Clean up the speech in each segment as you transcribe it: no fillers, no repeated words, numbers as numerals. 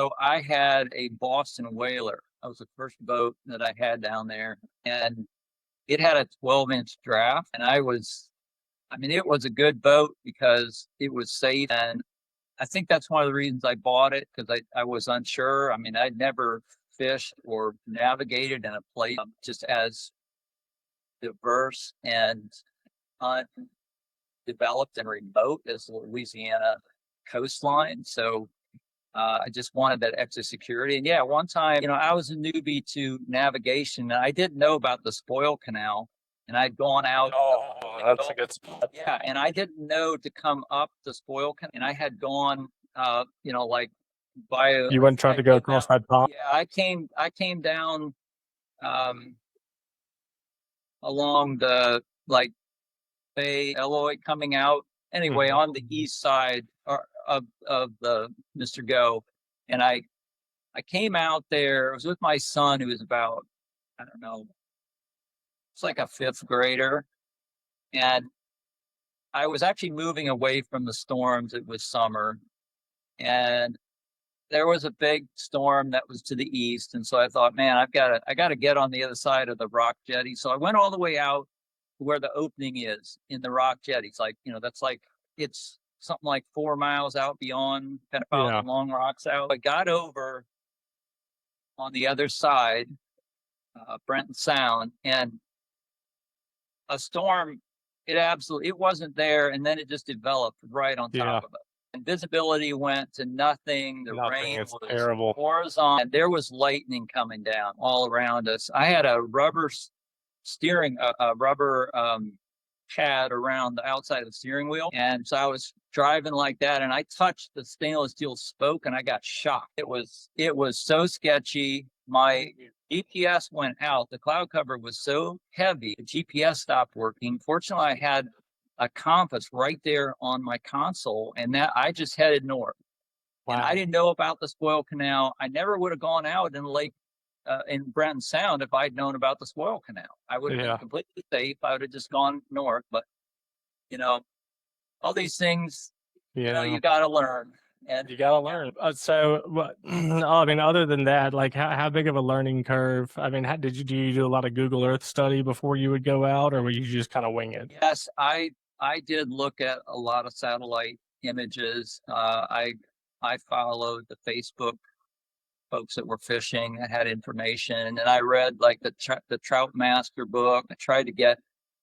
So I had a Boston whaler. That was the first boat that I had down there, and it had a 12-inch draft. And I mean, it was a good boat because it was safe. And I think that's one of the reasons I bought it, because I was unsure. I mean, I'd never fished or navigated in a place just as diverse and undeveloped and remote as the Louisiana coastline. So I just wanted that extra security. And yeah, one time, I was a newbie to navigation, and I didn't know about the spoil canal. And I'd gone out. Oh, that's a good spot. Yeah, and I didn't know to come up the spoil canal. And I had gone, like by a. You wouldn't try to go across that pond? Yeah, I came down along the like Bay Eloy coming out anyway on the east side of the Mr. Go, and I came out there. I was with my son, who was about, I don't know, it's like a fifth grader, and I was actually moving away from the storms. It was summer, and there was a big storm that was to the east, and so I thought, man, I got to get on the other side of the rock jetty. So I went all the way out to where the opening is in the rock jetty. It's like, that's like, it's something like 4 miles out beyond, kind of follow the long rocks out. I got over on the other side, Breton Sound, and a storm. It wasn't there, and then it just developed right on top of it. And visibility went to nothing. The rain was terrible. Horizontal, and there was lightning coming down all around us. I had a rubber steering, a rubber pad around the outside of the steering wheel, and so I was driving like that, and I touched the stainless steel spoke, and I got shocked. It was so sketchy. My GPS went out. The cloud cover was so heavy, the GPS stopped working. Fortunately, I had a compass right there on my console, and that I just headed north. Wow. And I didn't know about the spoil canal. I never would have gone out in the lake in Breton Sound if I'd known about the spoil canal. I would have been completely safe. I would have just gone north. But all these things, you got to learn. And you gotta learn. So, what? I mean, other than that, like, how big of a learning curve? I mean, do you do a lot of Google Earth study before you would go out, or were you just kind of wing it? Yes, I did look at a lot of satellite images. I followed the Facebook folks that were fishing that had information, and I read like the Trout Master book. I tried to get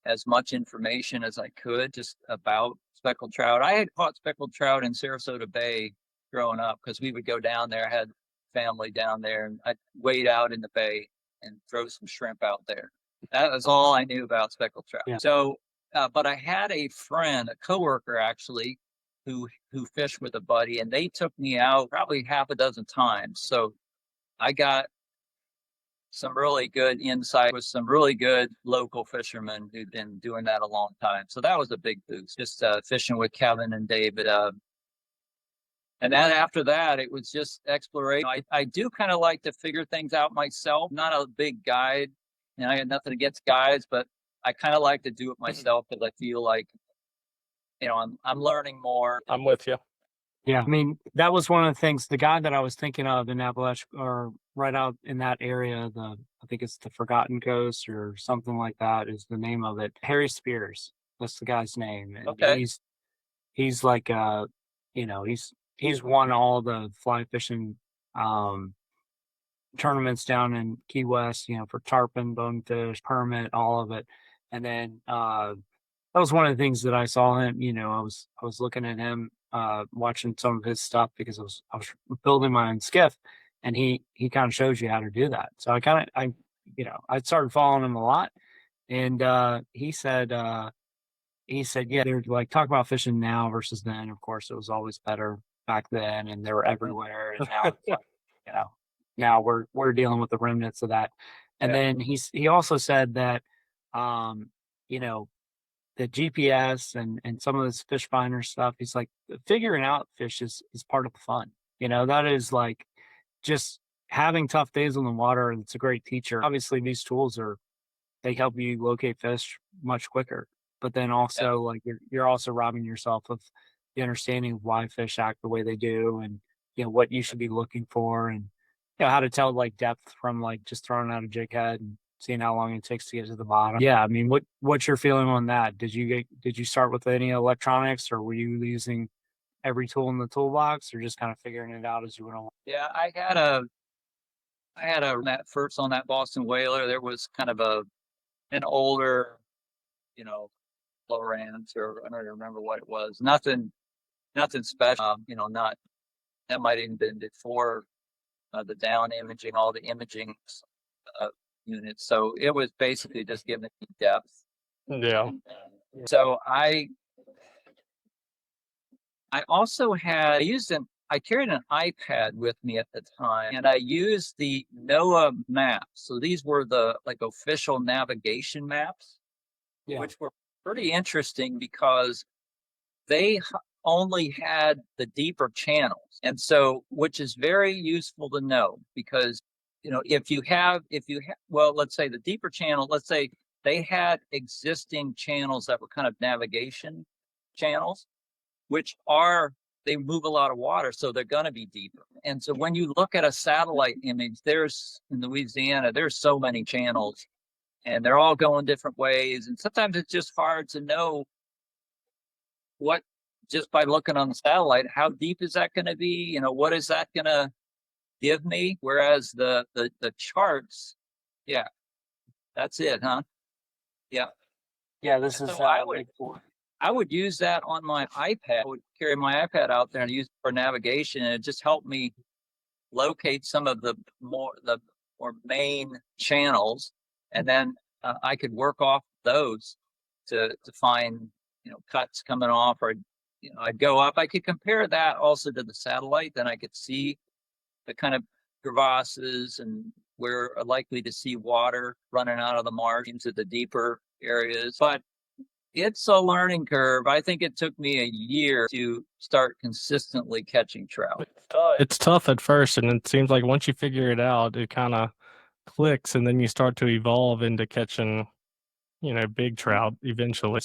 as much information as I could just about speckled trout. I had caught speckled trout in Sarasota Bay growing up because we would go down there. I had family down there, and I'd wade out in the bay and throw some shrimp out there. That was all I knew about speckled trout. Yeah. So, but I had a friend, a coworker actually, who fished with a buddy, and they took me out probably half a dozen times. So I got some really good insight with some really good local fishermen who'd been doing that a long time. So that was a big boost, just fishing with Kevin and David. And then after that, it was just exploration. I do kind of like to figure things out myself. Not a big guide, and I got nothing against guides, but I kind of like to do it myself because I feel like, I'm learning more. I'm with you. Yeah, I mean, that was one of the things. The guy that I was thinking of in Appalachia, or right out in that area, I think it's the Forgotten Coast or something like that is the name of it. Harry Spears, that's the guy's name. And okay. He's like, he's won all the fly fishing tournaments down in Key West, for tarpon, bonefish, permit, all of it. And then that was one of the things that I saw him. I was looking at him, watching some of his stuff because I was building my own skiff, and he kind of shows you how to do that. So I started following him a lot, and he said, yeah, they're like, talk about fishing now versus then. Of course, it was always better back then, and they were everywhere. And now, it's like, now we're dealing with the remnants of that. And then he also said that, the GPS and some of this fish finder stuff, he's like, figuring out fish is part of the fun. That is like just having tough days on the water. And it's a great teacher. Obviously, these tools they help you locate fish much quicker. But then also, like, you're also robbing yourself of the understanding of why fish act the way they do, and what you should be looking for, and how to tell like depth from like just throwing out a jig head and seeing how long it takes to get to the bottom. Yeah, I mean, what's your feeling on that? Did you start with any electronics, or were you using every tool in the toolbox, or just kind of figuring it out as you went along? Yeah, I had that first on that Boston Whaler. There was kind of an older, you know, Lowrance, or I don't even remember what it was. Nothing special. Not that might even been before the down imaging, all the imaging uh, units. So it was basically just giving me depth. Yeah. So I also I carried an iPad with me at the time, and I used the NOAA maps. So these were the like official navigation maps, Yeah. which were pretty interesting because they only had the deeper channels. And so, which is very useful to know because, well, let's say the deeper channel, let's say they had existing channels that were kind of navigation channels, they move a lot of water, so they're going to be deeper. And so when you look at a satellite image, in Louisiana, there's so many channels and they're all going different ways. And sometimes it's just hard to know just by looking on the satellite, how deep is that going to be? What is that going to give me? Whereas the charts, yeah, that's it, huh? Yeah. Yeah, this is So I would use that on my iPad. I would carry my iPad out there and use it for navigation, and it just helped me locate some of the more main channels, and then I could work off those to find cuts coming off, or I'd go up. I could compare that also to the satellite. Then I could see the kind of crevasses and where are likely to see water running out of the marsh into the deeper areas. But it's a learning curve. I think it took me a year to start consistently catching trout. It's tough at first, and it seems like once you figure it out, it kind of clicks, and then you start to evolve into catching, big trout eventually.